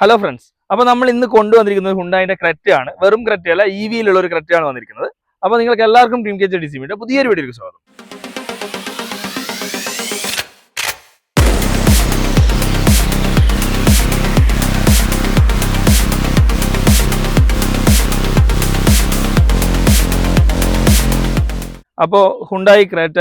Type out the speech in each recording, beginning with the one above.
Hello friends, അപ്പോൾ നമ്മൾ ഇന്ന് കൊണ്ടുവന്നിരിക്കുന്നത് ഹുണ്ടായിന്റെ ക്രെറ്റയാണ്. വെറും ക്രെറ്റയല്ല, വിയിലുള്ള ഒരു ക്രെറ്റയാണ് വന്നിരിക്കുന്നത്. അപ്പോൾ നിങ്ങൾക്ക് എല്ലാവർക്കും ഡ്രീം കേച്ചർ ഡിസിമിന്റെ പുതിയൊരു വീഡിയോയിലേക്ക് സ്വാഗതം. അപ്പോൾ ഹുണ്ടായി ക്രെറ്റ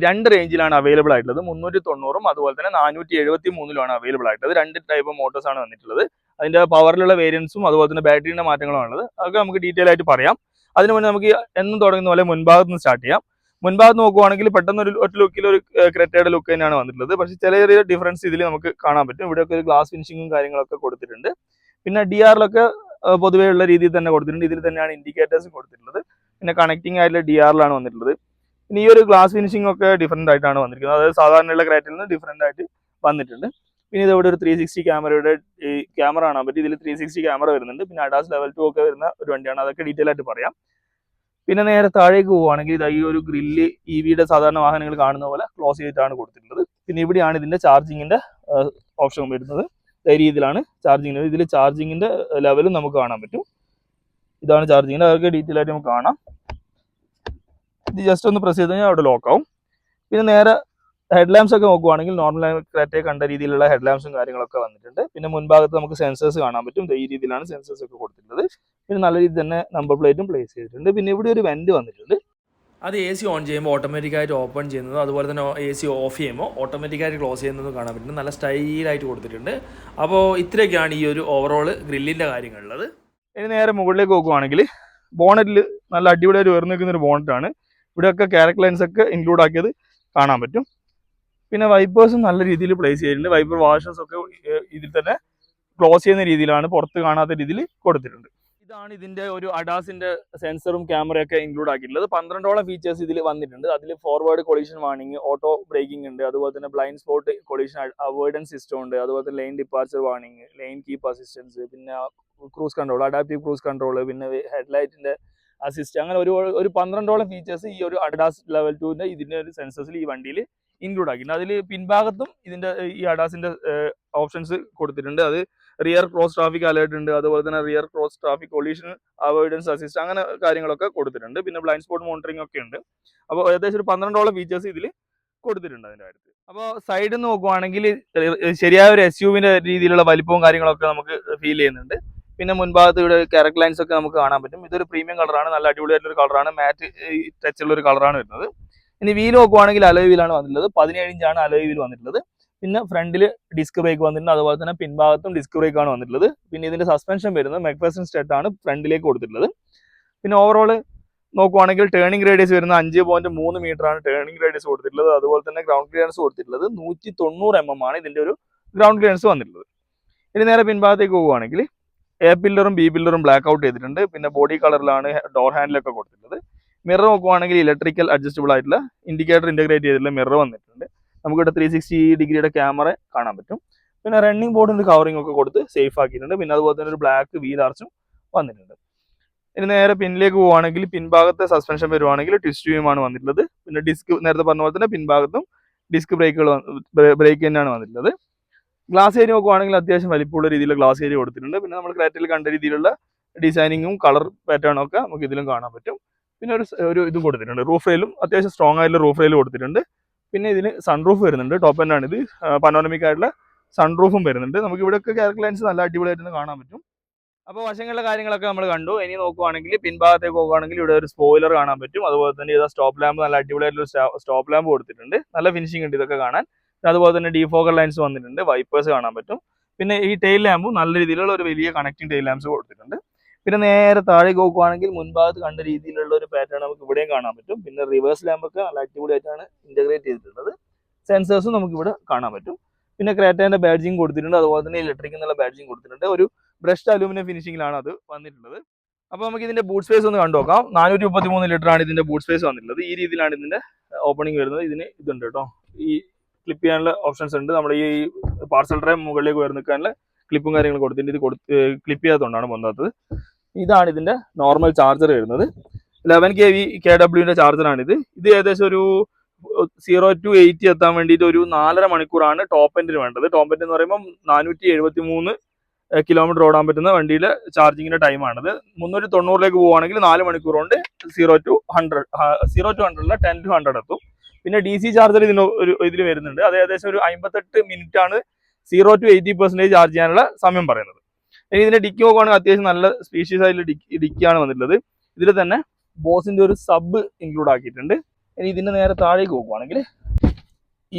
രണ്ട് റേഞ്ചിലാണ് അവൈലബിൾ ആയിട്ടുള്ളത്. 390 അതുപോലെ തന്നെ 473 അവൈലബിൾ ആയിട്ടുള്ളത്. രണ്ട് ടൈപ്പ് മോട്ടോഴ്സ് ആണ് വന്നിട്ടുള്ളത്. അതിന്റെ പവറിലുള്ള വേരിയൻസും അതുപോലെ തന്നെ ബാറ്ററിയുടെ മാറ്റങ്ങളുമാണ് ഉള്ളത്. അതൊക്കെ നമുക്ക് ഡീറ്റെയിൽ ആയിട്ട് പറയാം. അതിന് മുന്നേ നമുക്ക് എന്നും തുടങ്ങുന്ന പോലെ മുൻഭാഗത്ത് നിന്ന് സ്റ്റാർട്ട് ചെയ്യാം. മുൻഭാഗത്ത് നോക്കുവാണെങ്കിൽ പെട്ടെന്ന് ഒരു ലുക്കിൽ ഒരു ക്രെറ്റയുടെ ലുക്ക് തന്നെയാണ് വന്നിട്ടുള്ളത്. പക്ഷേ ചെറിയ ഡിഫറൻസ് ഇതിൽ നമുക്ക് കാണാൻ പറ്റും. ഇവിടെയൊക്കെ ഒരു ഗ്ലാസ് ഫിനിഷിങ്ങും കാര്യങ്ങളൊക്കെ കൊടുത്തിട്ടുണ്ട്. പിന്നെ DRലൊക്കെ പൊതുവേ ഉള്ള രീതിയിൽ തന്നെ കൊടുത്തിട്ടുണ്ട്. ഇതിൽ തന്നെയാണ് ഇൻഡിക്കേറ്റേഴ്സ് കൊടുത്തിട്ടുള്ളത്. പിന്നെ കണക്റ്റിംഗ് ആയിട്ടുള്ള DRലാണ് വന്നിട്ടുള്ളത്. പിന്നെ ഈ ഒരു ഗ്ലാസ് ഫിനിഷിംഗ് ഒക്കെ ഡിഫറെന്റ് ആയിട്ടാണ് വന്നിരിക്കുന്നത്. അതായത് സാധാരണയുള്ള ക്രെറ്റയിൽ നിന്ന് ഡിഫറെന്റ് ആയിട്ട് വന്നിട്ടുണ്ട്. പിന്നെ ഇതോടെ ഒരു 360 ക്യാമറയുടെ ഈ ക്യാമറ കാണാൻ പറ്റും. ഇതിൽ 360 ക്യാമറ വരുന്നുണ്ട്. പിന്നെ അഡാസ് ലെവൽ 2 ഒക്കെ വരുന്ന ഒരു വണ്ടിയാണ്. അതൊക്കെ ഡീറ്റെയിൽ ആയിട്ട് പറയാം. പിന്നെ നേരെ താഴേക്ക് പോവുകയാണെങ്കിൽ ഈ ഒരു ഗ്രില്ല് EVയുടെ സാധാരണ വാഹനങ്ങൾ കാണുന്ന പോലെ ക്ലോസ് ചെയ്തിട്ടാണ് കൊടുത്തിട്ടുള്ളത്. പിന്നെ ഇവിടെയാണ് ഇതിന്റെ ചാർജിങ്ങിന്റെ ഓപ്ഷൻ വരുന്നത്. ഈ രീതിയിലാണ് ചാർജിങ്. ഇതിൽ ചാർജിങ്ങിന്റെ ലെവലും നമുക്ക് കാണാൻ പറ്റും. ഇതാണ് ചാർജിങ്ങിന്റെ, അതൊക്കെ ഡീറ്റെയിൽ ആയിട്ട് നമുക്ക് കാണാം. ഇത് ജസ്റ്റ് ഒന്ന് പ്രസ് ചെയ്ത് കഴിഞ്ഞാൽ അവിടെ ലോക്ക് ആവും. പിന്നെ നേരെ ഹെഡ് ലാംപ്സ് ഒക്കെ നോക്കുവാണെങ്കിൽ നോർമൽ ക്രെറ്റയെ കണ്ട രീതിയിലുള്ള ഹെഡ് ലാംപ്സും കാര്യങ്ങളൊക്കെ വന്നിട്ടുണ്ട്. പിന്നെ മുൻഭാഗത്ത് നമുക്ക് സെൻസേഴ്സ് കാണാൻ പറ്റും. ഈ രീതിയിലാണ് സെൻസേഴ്സ് ഒക്കെ കൊടുത്തിട്ടുള്ളത്. പിന്നെ നല്ല രീതിയിൽ തന്നെ നമ്പർ പ്ലേറ്റും പ്ലേസ് ചെയ്തിട്ടുണ്ട്. പിന്നെ ഇവിടെ ഒരു വെന്റ് വന്നിട്ടുണ്ട്. അത് AC ഓൺ ചെയ്യുമ്പോൾ ഓട്ടോമാറ്റിക്കായിട്ട് ഓപ്പൺ ചെയ്യുന്നത്, അതുപോലെ തന്നെ AC ഓഫ് ചെയ്യുമ്പോൾ ഓട്ടോമാറ്റിക്കായിട്ട് ക്ലോസ് ചെയ്യുന്നതും കാണാൻ പറ്റും. നല്ല സ്റ്റൈലായിട്ട് കൊടുത്തിട്ടുണ്ട്. അപ്പോൾ ഇത്രയൊക്കെയാണ് ഈ ഒരു ഓവറോൾ ഗ്രില്ലിൻ്റെ കാര്യങ്ങളുള്ളത്. ഇനി നേരെ മുകളിലേക്ക് നോക്കുവാണെങ്കിൽ ബോണറ്റിൽ നല്ല അടിപൊളിയായിട്ട് ഉയർന്നു നിൽക്കുന്ന ഒരു ബോണറ്റാണ്. ഇവിടെയൊക്കെ ക്യാരക്ടർ ലൈൻസ് ഒക്കെ ഇൻക്ലൂഡ് ആക്കിയത് കാണാൻ പറ്റും. പിന്നെ വൈപ്പേഴ്സും നല്ല രീതിയിൽ പ്ലേസ് ചെയ്തിട്ടുണ്ട്. വൈപ്പർ വാഷേഴ്സ് ഒക്കെ ഇതിൽ തന്നെ ക്ലോസ് ചെയ്യുന്ന രീതിയിലാണ്, പുറത്ത് കാണാത്ത രീതിയിൽ കൊടുത്തിട്ടുണ്ട്. ഇതാണ് ഇതിന്റെ ഒരു അഡാസിന്റെ സെൻസറും ക്യാമറയൊക്കെ ഇൻക്ലൂഡ് ആക്കിയിട്ടുള്ളത്. 12ഓളം ഫീച്ചേഴ്സ് ഇതിൽ വന്നിട്ടുണ്ട്. അതിൽ forward collision warning, auto braking ഉണ്ട്, അതുപോലെ തന്നെ blind spot collision avoidance system ഉണ്ട്, അതുപോലെ തന്നെ lane departure warning, lane keep assistance, പിന്നെ cruise control, adaptive cruise control, പിന്നെ ഹെഡ്ലൈറ്റിന്റെ അസിസ്റ്റ്, അങ്ങനെ ഒരു 12ഓളം ഫീച്ചേഴ്സ് ഈ ഒരു അഡാസ് ലെവൽ 2ന്റെ ഇതിന്റെ ഒരു സെൻസേഴ്സിൽ ഈ വണ്ടിയിൽ ഇൻക്ലൂഡ് ആക്കിയിട്ടുണ്ട്. അതിൽ പിൻഭാഗത്തും ഇതിന്റെ ഈ അഡാസിന്റെ ഓപ്ഷൻസ് കൊടുത്തിട്ടുണ്ട്. അത് റിയർ ക്രോസ് ട്രാഫിക് അലേർട്ട് ഉണ്ട്, അതുപോലെ തന്നെ rear cross traffic collision avoidance assist, അങ്ങനെ കാര്യങ്ങളൊക്കെ കൊടുത്തിട്ടുണ്ട്. പിന്നെ ബ്ലൈൻഡ് സ്പോട്ട് മോണിറ്ററിംഗ് ഒക്കെ ഉണ്ട്. അപ്പോൾ ഏകദേശം ഒരു 12ഓളം ഫീച്ചേഴ്സ് ഇതിൽ കൊടുത്തിട്ടുണ്ട് അതിന്റെ കാര്യത്തിൽ. അപ്പോൾ സൈഡിൽ നിന്ന് നോക്കുവാണെങ്കിൽ ശരിയായ ഒരു SUVന്റെ രീതിയിലുള്ള വലിപ്പവും കാര്യങ്ങളൊക്കെ നമുക്ക് ഫീൽ ചെയ്യുന്നുണ്ട്. പിന്നെ മുൻഭാഗത്ത് ഇവിടെ ക്യാരക്ടർ ലൈൻസ് ഒക്കെ നമുക്ക് കാണാൻ പറ്റും. ഇതൊരു പ്രീമിയം കളറാണ്, നല്ല അടിപൊളിയായിട്ടുള്ള ഒരു കളറാണ്, മാറ്റ് ടച്ച് ഉള്ള ഒരു കളറാണ് വരുന്നത്. ഇനി വീൽ നോക്കുവാണെങ്കിൽ അലോയ് വീലാണ് വന്നിട്ടുള്ളത്. 17 ഇഞ്ചാണ് അലോയ് വീൽ വന്നിട്ടുള്ളത്. പിന്നെ ഫ്രണ്ടിൽ ഡിസ്ക് ബ്രേക്ക് വന്നിട്ടുണ്ട്, അതുപോലെ തന്നെ പിൻഭാഗത്തും ഡിസ്ക് ബ്രേക്ക് ആണ് വന്നിട്ടുള്ളത്. പിന്നെ ഇതിന്റെ സസ്പെൻഷൻ വരുന്നത് മെക്ഫെർസൺ സ്റ്റഡ് ആണ് ഫ്രണ്ടിലേക്ക് കൊടുത്തിട്ടുള്ളത്. പിന്നെ ഓവറോൾ നോക്കുവാണെങ്കിൽ ടേണിംഗ് റേഡിയസ് വരുന്ന 5.3 മീറ്റർ ആണ് ടേണിംഗ് റേഡിയസ് കൊടുത്തിട്ടുള്ളത്. അതുപോലെ തന്നെ ഗ്രൗണ്ട് ക്ലിയറൻസ് കൊടുത്തിട്ടുള്ളത് 190 mm ആണ് ഇതിന്റെ ഒരു ഗ്രൗണ്ട് ക്ലിയറൻസ് വന്നിട്ടുള്ളത്. ഇനി നേരെ പിൻഭാഗത്തേക്ക് പോവുകയാണെങ്കിൽ A പില്ലറും B പില്ലറും ബ്ലാക്ക് ഔട്ട് ചെയ്തിട്ടുണ്ട്. പിന്നെ ബോഡി കളറിലാണ് ഡോർ ഹാൻഡിലൊക്കെ കൊടുത്തിട്ടുള്ളത്. മിറർ നോക്കുവാണെങ്കിൽ ഇലക്ട്രിക്കൽ അഡ്ജസ്റ്റബിൾ ആയിട്ടുള്ള ഇൻഡിക്കേറ്റർ ഇന്റഗ്രേറ്റ് ചെയ്തിട്ടുള്ള മിറർ വന്നിട്ടുണ്ട്. നമുക്കിവിടെ 360 ഡിഗ്രിയുടെ ക്യാമറ കാണാൻ പറ്റും. പിന്നെ റണ്ണിംഗ് ബോർഡിന്റെ കവറിംഗ് ഒക്കെ കൊടുത്ത് സേഫ് ആക്കിയിട്ടുണ്ട്. പിന്നെ അതുപോലെ തന്നെ ഒരു ബ്ലാക്ക് വീൽ ആർച്ചും വന്നിട്ടുണ്ട്. ഇനി നേരെ പിന്നിലേക്ക് പോവുകയാണെങ്കിൽ പിൻഭാഗത്തെ സസ്പെൻഷൻ വരുവാണെങ്കിൽ ട്വിസ്റ്റ് വ്യൂമാണ് വന്നിട്ടുള്ളത്. പിന്നെ ഡിസ്ക് നേരത്തെ പറഞ്ഞ പോലെ തന്നെ പിൻഭാഗത്തും ഡിസ്ക് ബ്രേക്ക് തന്നെയാണ് വന്നിട്ടുള്ളത്. ഗ്ലാസ് ഏരിയ നോക്കുവാണെങ്കിൽ അത്യാവശ്യം വലിപ്പമുള്ള രീതിയിലുള്ള ഗ്ലാസ് ഏരിയ കൊടുത്തിട്ടുണ്ട്. പിന്നെ നമ്മൾ ക്രെറ്റയിൽ കണ്ട രീതിയിലുള്ള ഡിസൈനിങ്ങും കളർ പാറ്റേണും ഒക്കെ നമുക്ക് ഇതിലും കാണാൻ പറ്റും. പിന്നെ ഒരു ഇതും കൊടുത്തിട്ടുണ്ട്. റൂഫ് റെയിലും അത്യാവശ്യം സ്ട്രോങ് ആയിട്ടുള്ള റൂഫ് റെയിൽ കൊടുത്തിട്ടുണ്ട്. പിന്നെ ഇതിന് സൺറൂഫ് വരുന്നുണ്ട്. ടോപ്പ് എൻഡ് ആണ് ഇത്. പനോരമിക് ആയിട്ടുള്ള സൺറൂഫും വരുന്നുണ്ട്. നമുക്ക് ഇവിടെയൊക്കെ ക്യാരക്ടർ ലൈൻസ് നല്ല അടിപൊളിയായിട്ട് കാണാൻ പറ്റും. അപ്പോൾ വശങ്ങളിലെ കാര്യങ്ങളൊക്കെ നമ്മൾ കണ്ടു. ഇനി നോക്കുവാണെങ്കിൽ പിൻഭാഗത്തേക്ക് പോകുകയാണെങ്കിൽ ഇവിടെ ഒരു സ്പോയിലർ കാണാൻ പറ്റും. അതുപോലെ തന്നെ ഇതാ സ്റ്റോപ്പ് ലാമ്പ്, നല്ല അടിപൊളിയായിട്ടുള്ള സ്റ്റോപ്പ് ലാമ്പ് കൊടുത്തിട്ടുണ്ട്. നല്ല ഫിനിഷിംഗ് ഉണ്ട് ഇതൊക്കെ കാണാൻ. അതുപോലെ തന്നെ ഡിഫോക്കർ ലൈൻസ് വന്നിട്ടുണ്ട്. വൈപ്പേഴ്സ് കാണാൻ പറ്റും. പിന്നെ ഈ ടെയിൽ ലാമ്പും നല്ല രീതിയിലുള്ള ഒരു വലിയ കണക്റ്റിംഗ് ടെയിൽ ലാംപ്സ് കൊടുത്തിട്ടുണ്ട്. പിന്നെ നേരെ താഴേക്ക് നോക്കുവാണെങ്കിൽ മുൻഭാഗത്ത് കണ്ട രീതിയിലുള്ള ഒരു പാറ്റേൺ നമുക്ക് ഇവിടെയും കാണാൻ പറ്റും. പിന്നെ റിവേഴ്സ് ലാമ്പൊക്കെ നല്ല അടിപൊളിയായിട്ടാണ് ഇന്റഗ്രേറ്റ് ചെയ്തിട്ടുള്ളത്. സെൻസേഴ്സും നമുക്ക് ഇവിടെ കാണാൻ പറ്റും. പിന്നെ ക്രെറ്റയുടെ ബാഡ്ജിങ് കൊടുത്തിട്ടുണ്ട്. അതുപോലെ തന്നെ ഇലക്ട്രിക് എന്നുള്ള ബാഡ്ജിങ് കൊടുത്തിട്ടുണ്ട്. ഒരു ബ്രഷ്ഡ് അലൂമിനിയം ഫിനിഷിംഗിലാണ് അത് വന്നിട്ടുള്ളത്. അപ്പോൾ നമുക്ക് ഇതിന്റെ ബൂട്ട് സ്പേസ് ഒന്ന് കണ്ടു നോക്കാം. 433 ലിറ്റർ ആണ് ഇതിന്റെ ബൂട്ട് സ്പേസ് വന്നിട്ടുള്ളത്. ഈ രീതിയിലാണ് ഇതിന്റെ ഓപ്പണിംഗ് വരുന്നത്. ഇതിന് ഇതുണ്ട് കേട്ടോ, ഈ ക്ലിപ്പ് ചെയ്യാനുള്ള ഓപ്ഷൻസ് ഉണ്ട്. നമ്മുടെ ഈ പാർസൽ ഡ്രൈവ് മുകളിലേക്ക് ഉയർന്നിക്കാനുള്ള ക്ലിപ്പും കാര്യങ്ങളും കൊടുത്തിട്ടുണ്ട്. ഇത് ക്ലിപ്പ് ചെയ്യാത്തതുകൊണ്ടാണ് പൊന്താത്തത്. ഇതാണ് ഇതിന്റെ നോർമൽ ചാർജർ വരുന്നത്. 11 kV KW ചാർജറാണിത്. ഇത് ഏകദേശം ഒരു 0 to 80 എത്താൻ വേണ്ടിയിട്ട് ഒരു 4.5 മണിക്കൂറാണ് ടോപ്പ് എൻഡിന് വേണ്ടത്. ടോപ്പ് എൻഡ് എന്ന് പറയുമ്പോൾ 473 കിലോമീറ്റർ ഓടാൻ പറ്റുന്ന വണ്ടിയിലെ ചാർജിങ്ങിന്റെ ടൈമാണിത്. 390 പോവുകയാണെങ്കിൽ 4 മണിക്കൂർ കൊണ്ട് 0 to 100 അല്ല 10 to 100 എത്തും. പിന്നെ DC ചാർജർ ഇതിൽ വരുന്നുണ്ട്. അത് ഏകദേശം ഒരു 58 മിനിറ്റ് ആണ് 0 to 80% ചാർജ് ചെയ്യാനുള്ള സമയം പറയുന്നത്. ഇനി ഇതിന്റെ ഡിക്കി നോക്കുകയാണെങ്കിൽ അത്യാവശ്യം നല്ല സ്പീഷ്യസ് ആയിട്ടുള്ള ഡിക്കിയാണ് വന്നിട്ടുള്ളത്. ഇതിൽ തന്നെ ബോസിന്റെ ഒരു സബ് ഇൻക്ലൂഡ് ആക്കിയിട്ടുണ്ട്. ഇനി ഇതിന്റെ നേരെ താഴേക്ക് നോക്കുകയാണെങ്കിൽ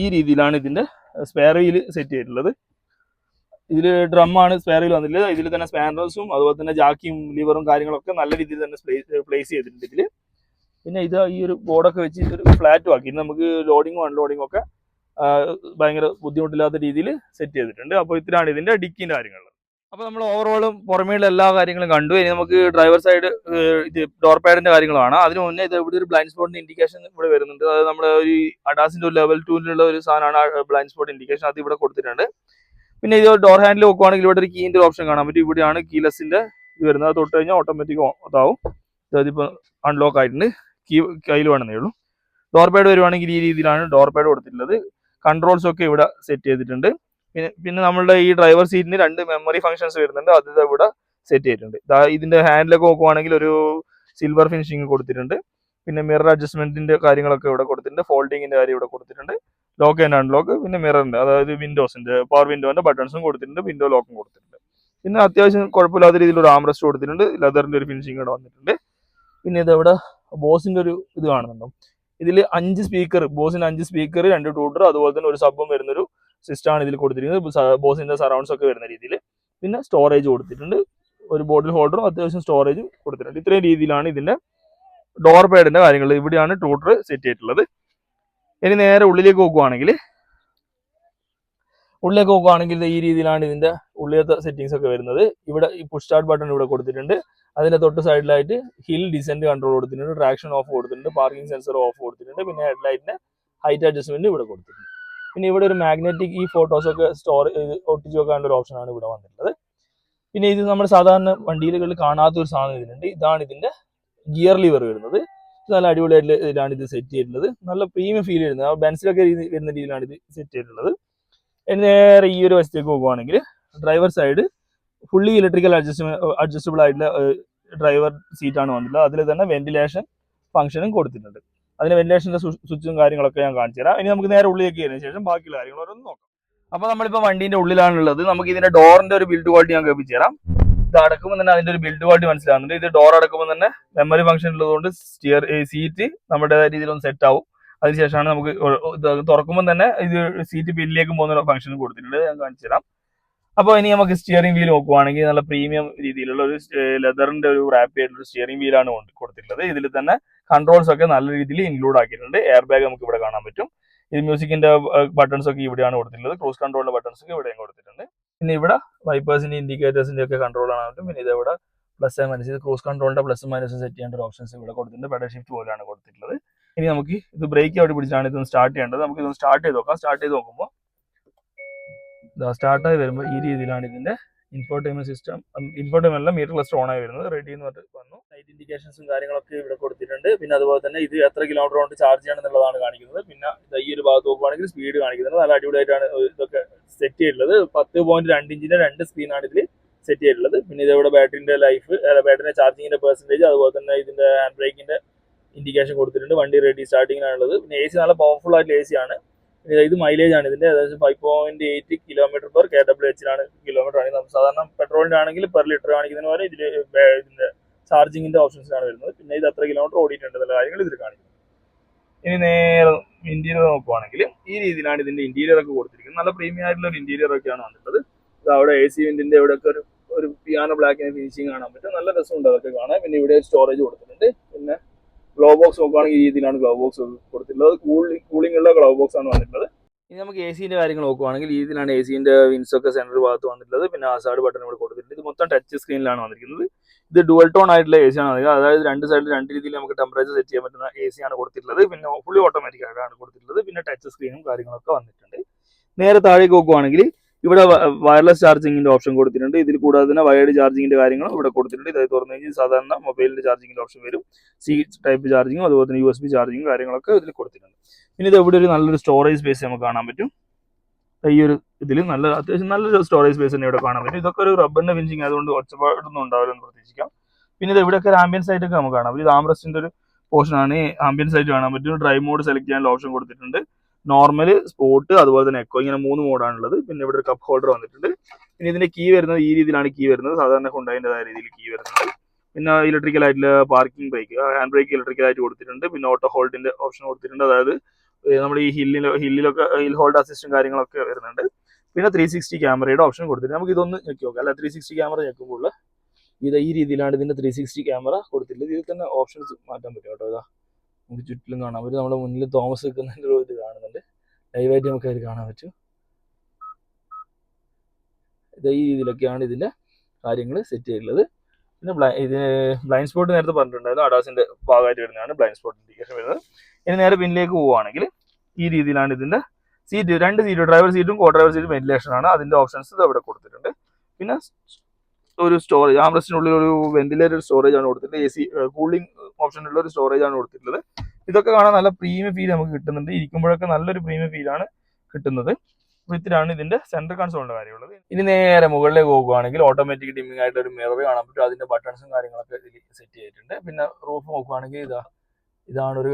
ഈ രീതിയിലാണ് ഇതിന്റെ സ്പെയർ വീൽ സെറ്റ് ചെയ്തിട്ടുള്ളത്. ഇതിൽ ഡ്രമ്മാണ് സ്പെയർ വീൽ വന്നിട്ടുള്ളത്. ഇതിൽ തന്നെ സ്പാനേഴ്സും അതുപോലെ തന്നെ ജാക്കിയും ലിവറും കാര്യങ്ങളൊക്കെ നല്ല രീതിയിൽ തന്നെ പ്ലേസ് ചെയ്തിട്ടുണ്ട് ഇതിൽ. പിന്നെ ഇത് ഈ ഒരു ബോർഡൊക്കെ വെച്ച് ഇതൊരു ഫ്ലാറ്റും ആക്കി. നമുക്ക് ലോഡിങ്ങും അൺലോഡിങ്ങും ഒക്കെ ഭയങ്കര ബുദ്ധിമുട്ടില്ലാത്ത രീതിയിൽ സെറ്റ് ചെയ്തിട്ടുണ്ട്. അപ്പോൾ ഇത്രയാണ് ഇതിന്റെ ഡിക്കിന്റെ കാര്യങ്ങൾ. അപ്പോൾ നമ്മൾ ഓവറോളും പുറമേയുള്ള എല്ലാ കാര്യങ്ങളും കണ്ടു. ഇനി നമുക്ക് ഡ്രൈവർ സൈഡ് ഇത് ഡോർ പാഡിന്റെ കാര്യങ്ങളാണ്. അതിന് മുന്നേ ഇത് ഇവിടെ ഒരു ബ്ലൈൻഡ് സ്പോട്ടിന്റെ ഇൻഡിക്കേഷൻ ഇവിടെ വരുന്നുണ്ട്. അത് നമ്മുടെ ഒരു അഡാസിന്റെ ഒരു ലെവൽ 2 ഒരു സാധനമാണ് ബ്ലൈൻഡ് സ്പോട്ട് ഇൻഡിക്കേഷൻ. അത് ഇവിടെ കൊടുത്തിട്ടുണ്ട്. പിന്നെ ഇത് ഡോർ ഹാൻഡിൽ നോക്കുവാണെങ്കിൽ ഇവിടെ ഒരു കീന്റെ ഓപ്ഷൻ കാണാൻ പറ്റും. ഇവിടെയാണ് കീലെസിന്റെ ഇത് വരുന്നത്. അത് തൊട്ട് കഴിഞ്ഞാൽ ഓട്ടോമാറ്റിക് ഇതാവും. അതിപ്പോൾ അൺലോക്ക് ആയിട്ടുണ്ട്. കയ്യിൽ വേണമെന്നേ ഉള്ളൂ. ഡോർ പാഡ് വരുവാണെങ്കിൽ ഈ രീതിയിലാണ് ഡോർ പാഡ് കൊടുത്തിട്ടുള്ളത്. കൺട്രോൾസ് ഒക്കെ ഇവിടെ സെറ്റ് ചെയ്തിട്ടുണ്ട്. പിന്നെ നമ്മളുടെ ഈ ഡ്രൈവർ സീറ്റിന് 2 മെമ്മറി ഫംഗ്ഷൻസ് വരുന്നുണ്ട്. അത് ഇവിടെ സെറ്റ് ചെയ്തിട്ടുണ്ട്. ഇതിന്റെ ഹാൻഡിലൊക്കെ നോക്കുവാണെങ്കിൽ ഒരു സിൽവർ ഫിനിഷിങ് കൊടുത്തിട്ടുണ്ട്. പിന്നെ മിറർ അഡ്ജസ്റ്റ്മെന്റിന്റെ കാര്യങ്ങളൊക്കെ ഇവിടെ കൊടുത്തിട്ടുണ്ട്. ഫോൾഡിങ്ങിന്റെ കാര്യം ഇവിടെ കൊടുത്തിട്ടുണ്ട്. ലോക്ക് ആൻഡ് അൺലോക്ക്, പിന്നെ മിററിന്റെ അതായത് വിൻഡോസിന്റെ പവർ വിൻഡോന്റെ ബട്ടൺസും കൊടുത്തിട്ടുണ്ട്. വിൻഡോ ലോക്കും കൊടുത്തിട്ടുണ്ട്. പിന്നെ അത്യാവശ്യം കുഴപ്പമില്ലാത്ത രീതിയിൽ ഒരു ആംറസ്റ്റ് കൊടുത്തിട്ടുണ്ട്. ലെതറിന്റെ ഒരു ഫിനിഷിങ് ഇവിടെ വന്നിട്ടുണ്ട്. പിന്നെ ഇത് ഇവിടെ ബോസിന്റെ ഒരു ഇത് കാണുന്നുണ്ടോ? ഇതിൽ 5 സ്പീക്കർ, ബോസിന്റെ 5 സ്പീക്കർ, 2 ട്യൂട്ടർ, അതുപോലെ തന്നെ ഒരു സബും വരുന്നൊരു സിസ്റ്റമാണ് ഇതിൽ കൊടുത്തിരിക്കുന്നത്. ബോസിന്റെ സറൗണ്ട്സ് ഒക്കെ വരുന്ന രീതിയിൽ. പിന്നെ സ്റ്റോറേജ് കൊടുത്തിട്ടുണ്ട്. ഒരു ബോട്ടിൽ ഹോൾഡറും അത്യാവശ്യം സ്റ്റോറേജും കൊടുത്തിട്ടുണ്ട്. ഇത്രയും രീതിയിലാണ് ഇതിന്റെ ഡോർ പാഡിന്റെ കാര്യങ്ങൾ. ഇവിടെയാണ് ട്യൂട്ടർ സെറ്റ് ചെയ്തിട്ടുള്ളത്. ഇനി നേരെ ഉള്ളിലേക്ക് നോക്കുകയാണെങ്കിൽ ഈ രീതിയിലാണ് ഇതിന്റെ ഉള്ളിലത്തെ സെറ്റിംഗ്സ് ഒക്കെ വരുന്നത്. ഇവിടെ ഈ പുഷ് സ്റ്റാർട്ട് ബട്ടൺ ഇവിടെ കൊടുത്തിട്ടുണ്ട്. അതിന്റെ തൊട്ട് സൈഡിലായിട്ട് ഹിൽ ഡിസെന്റ് കൺട്രോൾ കൊടുത്തിട്ടുണ്ട്. ട്രാക്ഷൻ ഓഫ് കൊടുത്തിട്ടുണ്ട്. പാർക്കിംഗ് സെൻസർ ഓഫ് കൊടുത്തിട്ടുണ്ട്. പിന്നെ ഹെഡ്ലൈറ്റിന്റെ ഹൈറ്റ് അഡ്ജസ്റ്റ്മെന്റ് ഇവിടെ കൊടുത്തിട്ടുണ്ട്. പിന്നെ ഇവിടെ ഒരു മാഗ്നറ്റിക് ഈ ഫോട്ടോസ് ഒക്കെ ഒട്ടിച്ചു വെക്കാനുള്ള ഒരു ഓപ്ഷനാണ് ഇവിടെ വന്നിട്ടുള്ളത്. പിന്നെ ഇത് നമ്മുടെ സാധാരണ വണ്ടികളിൽ കാണാത്ത ഒരു സാധനം ഇതിലുണ്ട്. ഇതാണ് ഇതിന്റെ ഗിയർ ലിവർ വരുന്നത്. നല്ല അടിപൊളിയായിട്ട് ഇതിലാണ് ഇത് സെറ്റ് ചെയ്തിട്ടുള്ളത്. നല്ല പ്രീമിയം ഫീൽ ചെയ്യുന്നത്. ആ ബെൻസിലൊക്കെ വരുന്ന രീതിയിലാണ് ഇത് സെറ്റ് ചെയ്തിട്ടുള്ളത്. നേരെ ഈ ഒരു വശത്തേക്ക് പോകുകയാണെങ്കിൽ driver side fully electrical adjustable ആയിട്ടുള്ള ഡ്രൈവർ സീറ്റാണ് വന്നിട്ടുള്ളത്. അതിൽ തന്നെ വെന്റിലേഷൻ ഫംഗ്ഷനും കൊടുത്തിട്ടുണ്ട്. അതിന് വെന്റിലേഷന്റെ സ്വിച്ചും കാര്യങ്ങളൊക്കെ ഞാൻ കാണിച്ചു തരാം. ഇനി നമുക്ക് നേരെ ഉള്ളിലേക്ക് കയറിയതിനു ശേഷം ബാക്കിയുള്ള കാര്യങ്ങളൊന്നും നോക്കാം. അപ്പോൾ നമ്മളിപ്പോൾ വണ്ടീന്റെ ഉള്ളിലാണുള്ളത്. നമുക്ക് ഇതിന്റെ ഡോറിന്റെ ഒരു ബിൽഡ് ക്വാളിറ്റി ഞാൻ കേൾപ്പിച്ചു തരാം. ഇത് അടക്കുമ്പോൾ തന്നെ അതിന്റെ ഒരു ബിൽഡ് ക്വാളിറ്റി മനസ്സിലാവുന്നുണ്ട്. ഇത് ഡോർ അടക്കുമ്പോൾ തന്നെ മെമ്മറി ഫംഗ്ഷൻ ഉള്ളതുകൊണ്ട് സീറ്റ് നമ്മുടെ രീതിയിലൊന്ന് സെറ്റ് ആവും. അതിനുശേഷമാണ് നമുക്ക് തുറക്കുമ്പോൾ തന്നെ ഇത് സീറ്റ് പിന്നിലേക്ക് പോകുന്ന ഫംഗ്ഷൻ കൊടുത്തിട്ടുണ്ട്. ഞാൻ കാണിച്ചു തരാം. അപ്പോൾ ഇനി നമുക്ക് സ്റ്റിയറിംഗ് വീൽ നോക്കുവാണെങ്കിൽ നല്ല പ്രീമിയം രീതിയിലുള്ള ഒരു ലെതറിന്റെ ഒരു റാപ്പ് ചെയ്തിട്ടുള്ള സ്റ്റിയറിംഗ് വീലാണ് കൊടുത്തിട്ടുള്ളത്. ഇതിൽ തന്നെ കൺട്രോൾസ് ഒക്കെ നല്ല രീതിയിൽ ഇൻക്ലൂഡ് ആക്കിയിട്ടുണ്ട്. എയർ ബാഗ് നമുക്ക് ഇവിടെ കാണാൻ പറ്റും. ഇത് മ്യൂസിക്കിന്റെ ബട്ടൺസ് ഒക്കെ ഇവിടെയാണ് കൊടുത്തിട്ടുള്ളത്. ക്രൂസ് കൺട്രോളിന്റെ ബട്ടൺസ് ഒക്കെ ഇവിടെയും കൊടുത്തിട്ടുണ്ട്. പിന്നെ ഇവിടെ വൈപ്പേഴ്സിന്റെ ഇൻഡിക്കേറ്റേഴ്സിന്റെ ഒക്കെ കൺട്രോൾ കാണാൻ പറ്റും. പിന്നെ ഇതെവിടെ പ്ലസ് ആൻഡ് മൈനസ്, ഇത് ക്രൂസ് കൺട്രോളിന്റെ പ്ലസ് മൈനസ് സെറ്റ് ചെയ്യേണ്ട ഒരു ഓപ്ഷൻസ് ഇവിടെ കൊടുത്തിട്ടുണ്ട്. പെഡൽ ഷിഫ്റ്റ് പോലെയാണ് കൊടുത്തിട്ടുള്ളത്. ഇനി നമുക്ക് ഇത് ബ്രേക്ക് അവിടെ പിടിച്ചാണ് ഇതൊന്ന് സ്റ്റാർട്ട് ചെയ്യേണ്ടത്. നമുക്ക് ഇതൊന്ന് സ്റ്റാർട്ട് ചെയ്ത് നോക്കാം. സ്റ്റാർട്ട് ചെയ്ത് നോക്കുമ്പോൾ സ്റ്റാർട്ടായി വരുമ്പോൾ ഈ രീതിയിലാണ് ഇതിന്റെ infotainment system, infotainment metre cluster on ആയി വരുന്നത്. റെഡി എന്ന് പറഞ്ഞിട്ട് വന്നു. ലൈറ്റ് ഇൻഡിക്കേഷൻസും കാര്യങ്ങളൊക്കെ ഇവിടെ കൊടുത്തിട്ടുണ്ട്. പിന്നെ അതുപോലെ തന്നെ ഇത് എത്ര കിലോമീറ്റർ കൊണ്ട് ചാർജ് ചെയ്യണം എന്നുള്ളതാണ് കാണിക്കുന്നത്. പിന്നെ ഈ ഒരു ഭാഗത്ത് നോക്കുവാണെങ്കിൽ സ്പീഡ് കാണിക്കുന്നത്. നല്ല അടിപൊളിയായിട്ടാണ് ഇതൊക്കെ സെറ്റ് ചെയ്തിട്ടുള്ളത്. 10.2 ഇഞ്ചിന്റെ 2 സ്ക്രീനാണ് ഇതിൽ സെറ്റ് ചെയ്തിട്ടുള്ളത്. പിന്നെ ഇതവിടെ ബാറ്ററിന്റെ ലൈഫ്, ബാറ്ററിന്റെ ചാർജിങ്ങിന്റെ പെർസെന്റേജ്, അതുപോലെ തന്നെ ഇതിന്റെ ഹാൻഡ് ബ്രേക്കിന്റെ ഇൻഡിക്കേഷൻ കൊടുത്തിട്ടുണ്ട്. വണ്ടി റെഡി സ്റ്റാർട്ടിങ്ങിനാണുള്ളത്. പിന്നെ AC നല്ല പവർഫുൾ ആയിട്ടുള്ള AC ആണ്. ഇത് മൈലേജ് ആണ് ഇതിന്റെ ഏകദേശം 5.8 km/kWh കിലോമീറ്റർ ആണ്. നമുക്ക് സാധാരണ പെട്രോളിന്റെ ആണെങ്കിൽ പെർ ലിറ്റർ കാണിക്കുന്നതിന് പോലെ ഇതിന്റെ ചാർജിങ്ങിന്റെ ഓപ്ഷൻസിലാണ് വരുന്നത്. പിന്നെ ഇത് എത്ര കിലോമീറ്റർ ഓടിയിട്ടുണ്ട് എന്നുള്ള കാര്യങ്ങൾ ഇതിൽ കാണിക്കുന്നത്. ഇനി നേരെ ഇന്റീരിയർ നോക്കുവാണെങ്കിൽ ഈ രീതിയിലാണ് ഇതിന്റെ ഇന്റീരിയർ ഒക്കെ കൊടുത്തിരിക്കുന്നത്. നല്ല പ്രീമിയം ആയിട്ടുള്ള ഒരു ഇന്റീരിയർ ഒക്കെയാണ് വന്നിട്ടുള്ളത്. ഇത് അവിടെ AC വെന്റിന്റെ ഇവിടെയൊക്കെ ഒരു പിയാനോ ബ്ലാക്കിന് ഫിനിഷിങ് കാണാൻ പറ്റും. നല്ല രസമുണ്ട് അതൊക്കെ കാണാൻ. പിന്നെ ഇവിടെ സ്റ്റോറേജ് കൊടുത്തിട്ടുണ്ട്. പിന്നെ ഗ്ലോ ബോക്സ് നോക്കുകയാണെങ്കിൽ ഈ രീതിയിലാണ് ഗ്ലോ ബോക്സ് കൊടുത്തിട്ടുള്ളത്. കൂളിംഗ് ഉള്ള ഗ്ലോ ബോക്സ് ആണ് വന്നിട്ടുള്ളത്. ഇനി നമുക്ക് AC-ന്റെ കാര്യങ്ങൾ നോക്കുവാണെങ്കിൽ ഈ രീതിയിലാണ് AC-ന്റെ വിൻസ് ഒക്കെ സെന്റർ ഭാഗത്ത് വന്നിട്ടുള്ളത്. പിന്നെ ഹസാർഡ് ബട്ടൺ ഇവിടെ കൊടുത്തിട്ടുണ്ട്. ഇത് മൊത്തം ടച്ച് സ്ക്രീനിലാണ് വന്നിരിക്കുന്നത്. ഇത് ഡുവൽ ടോൺ ആയിട്ടുള്ള AC ആണ് വന്നിരിക്കുന്നത്. അതായത് രണ്ട് സൈഡിൽ രണ്ട് രീതിയിൽ നമുക്ക് ടെമ്പറേച്ചർ സെറ്റ് ചെയ്യാൻ പറ്റുന്ന AC ആണ് കൊടുത്തിട്ടുള്ളത്. പിന്നെ ഫുള്ളി ഓട്ടോമാറ്റിക് ആയിട്ടാണ് കൊടുത്തിട്ടുള്ളത്. പിന്നെ ടച്ച് സ്ക്രീനും കാര്യങ്ങളൊക്കെ വന്നിട്ടുണ്ട്. നേരെ താഴേക്ക് നോക്കുവാണെങ്കിൽ ഇവിടെ വയർലെസ് ചാർജിങ്ങിന്റെ ഓപ്ഷൻ കൊടുത്തിട്ടുണ്ട്. ഇതിൽ കൂടാതെ തന്നെ വയർഡ് ചാർജിങ്ങിന്റെ കാര്യങ്ങളും ഇവിടെ കൊടുത്തിട്ടുണ്ട്. ഇത് തുറന്നു കഴിഞ്ഞാൽ സാധാരണ മൊബൈലിന്റെ ചാർജിങ്ങിന്റെ ഓപ്ഷൻ വരും. C ടൈപ്പ് ചാർജിങ്ങും അതുപോലെ തന്നെ USB ചാർജിങ്ങും കാര്യങ്ങളൊക്കെ ഇതിൽ കൊടുത്തിട്ടുണ്ട്. പിന്നെ ഇത് ഇവിടെ ഒരു നല്ലൊരു സ്റ്റോറേജ് സ്പേസ് നമുക്ക് കാണാൻ പറ്റും. ഈ ഒരു ഇതിൽ നല്ല അത്യാവശ്യം നല്ലൊരു സ്റ്റോറേജ് സ്പേസ് തന്നെ ഇവിടെ കാണാൻ പറ്റും. ഇതൊക്കെ ഒരു റബ്ബറിന്റെ ഫിനിഷിങ് ആയതുകൊണ്ട് ഒച്ചപ്പാടൊന്നും ഉണ്ടാവില്ലെന്ന് പ്രതീക്ഷിക്കാം. പിന്നെ ഇത് ഇവിടെയൊക്കെ ഒരു ആംബിയൻസ് ആയിട്ടൊക്കെ നമുക്ക് കാണാം. ഇത് ആംബ്രസ്റ്റിന്റെ ഒരു പോർഷൻ ആണ്. ആംബിയൻസ് ആയിട്ട് കാണാൻ പറ്റും. ഡ്രൈവ് മോഡ് സെലക്ട് ചെയ്യാനുള്ള ഓപ്ഷൻ കൊടുത്തിട്ടുണ്ട്. നോർമൽ, സ്പോർട്ട്, അതുപോലെ തന്നെ എക്കോ, ഇങ്ങനെ 3 മോഡാണുള്ളത്. പിന്നെ ഇവിടെ ഒരു കപ്പ് ഹോൾഡർ വന്നിട്ടുണ്ട്. പിന്നെ ഇതിന്റെ കീ വരുന്നത് ഈ രീതിയിലാണ് കീ വരുന്നത്. സാധാരണ ഹുണ്ടായിൻ്റെതായ രീതിയിൽ കീ വരുന്നുണ്ട്. പിന്നെ ഇലക്ട്രിക്കൽ ആയിട്ടുള്ള parking brake, hand brake electrical ആയിട്ട് കൊടുത്തിട്ടുണ്ട്. പിന്നെ ഓട്ടോ ഹോൾഡിന്റെ ഓപ്ഷൻ കൊടുത്തിട്ടുണ്ട്. അതായത് നമ്മൾ ഈ ഹില്ലിലൊക്കെ ഹിൽ ഹോൾഡ് അസിസ്റ്റും കാര്യങ്ങളൊക്കെ വരുന്നുണ്ട്. പിന്നെ 360 ക്യാമറയുടെ ഓപ്ഷൻ കൊടുത്തിട്ടുണ്ട്. നമുക്ക് ഇതൊന്ന് ഞെക്കി നോക്കാം. അല്ല, 360 ക്യാമറ ഞെക്കുമ്പോൾ ഇത് ഈ രീതിയിലാണ് ഇതിന്റെ 360 ക്യാമറ കൊടുത്തിട്ടുള്ളത്. ഇതിൽ തന്നെ ഓപ്ഷൻസ് മാറ്റാൻ പറ്റും കേട്ടോ. ഇതാ നമുക്ക് ചുറ്റിലും കാണാം. അവർ നമ്മുടെ മുന്നിൽ തോമസ് വെക്കുന്നതിൻ്റെ ഒരു ഇത് കാണുന്നുണ്ട്. ലൈവായിട്ട് നമുക്ക് അതിൽ കാണാൻ പറ്റും. ഇത് ഈ രീതിയിലൊക്കെയാണ് ഇതിന്റെ കാര്യങ്ങൾ സെറ്റ് ചെയ്തിട്ടുള്ളത്. പിന്നെ ബ്ലൈൻഡ് സ്പോട്ട് നേരത്തെ പറഞ്ഞിട്ടുണ്ടായിരുന്നു. അഡാസിന്റെ ഭാഗമായിട്ട് വരുന്നതാണ് ബ്ലൈൻഡ് സ്പോട്ട് ഇൻഡിക്കേഷൻ വരുന്നത്. ഇനി നേരെ പിന്നിലേക്ക് പോവുകയാണെങ്കിൽ ഈ രീതിയിലാണ് ഇതിന്റെ സീറ്റ്, 2 സീറ്റ്, ഡ്രൈവർ സീറ്റും കോ ഡ്രൈവർ സീറ്റും വെന്റിലേഷൻ ആണ്. അതിന്റെ ഓപ്ഷൻസ് ഇവിടെ കൊടുത്തിട്ടുണ്ട്. പിന്നെ ഒരു സ്റ്റോറേജ്, ആംബ്രസ്റ്റിനുള്ളിൽ ഒരു വെന്റിലേറ്റഡ് സ്റ്റോറേജ് ആണ് കൊടുത്തിട്ടുള്ളത്. AC കൂളിംഗ് ഓപ്ഷനുള്ള ഒരു സ്റ്റോറേജ് ആണ് കൊടുത്തിട്ടുള്ളത്. ഇതൊക്കെ കാണാൻ നല്ല പ്രീമിയം ഫീൽ നമുക്ക് കിട്ടുന്നുണ്ട്. ഇരിക്കുമ്പോഴൊക്കെ നല്ലൊരു പ്രീമിയം ഫീലാണ് കിട്ടുന്നത്. അപ്പോൾ ഇത്രയാണ് ഇതിന്റെ സെൻട്രൽ കൺസോളിന്റെ കാര്യമുള്ളത്. ഇനി നേരെ മുകളിലേക്ക് പോകുകയാണെങ്കിൽ ഓട്ടോമാറ്റിക് ഡിമ്മിംഗ് ആയിട്ട് ഒരു മിറർ കാണാൻ പറ്റും. അതിന്റെ ബട്ടൺസും കാര്യങ്ങളൊക്കെ ഇതിൽ സെറ്റ് ചെയ്തിട്ടുണ്ട്. പിന്നെ റൂഫ് നോക്കുകയാണെങ്കിൽ ഇതാണ് ഒരു